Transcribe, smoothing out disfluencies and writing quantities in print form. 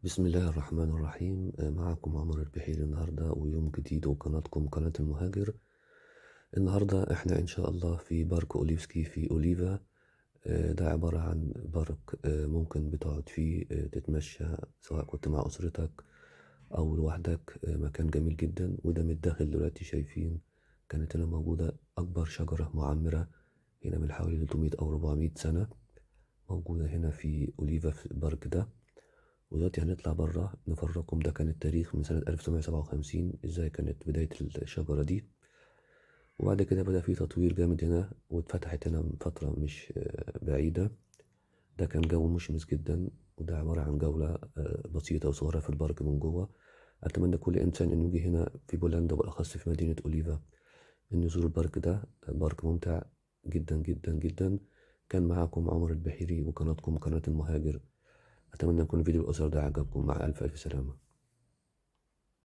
بسم الله الرحمن الرحيم. معكم عمر البحيري النهاردة ويوم جديد وقناتكم قناة المهاجر. النهاردة احنا ان شاء الله في بارك أوليفسكي في أوليفا. ده عبارة عن بارك ممكن بتقعد فيه، تتمشى سواء كنت مع أسرتك أو لوحدك. مكان جميل جدا، وده من الداخل دلوقتي شايفين كانت هنا موجودة أكبر شجرة معمرة هنا من حوالي 300 أو 400 سنة، موجودة هنا في أوليفا في البارك ده. ودلوقتي هنطلع بره نفرجكم ده كان التاريخ من سنة 1957 ازاي كانت بداية الشجرة دي. وبعد كده بدأ في تطوير جامد هنا، واتفتحت هنا من فترة مش بعيدة. ده كان جو مشمس جدا، وده عبارة عن جولة بسيطة وصغيرة في البارك من جوه. أتمنى كل إنسان إنه يجي هنا في بولندا، وبالأخص في مدينة أوليفا، إنه يزور البارك ده. بارك ممتع جدا جدا جدا. كان معاكم عمر البحيري وقناتكم قناة المهاجر. أتمنى يكون فيديو الأسر ده عجبكم. مع ألف ألف سلامة.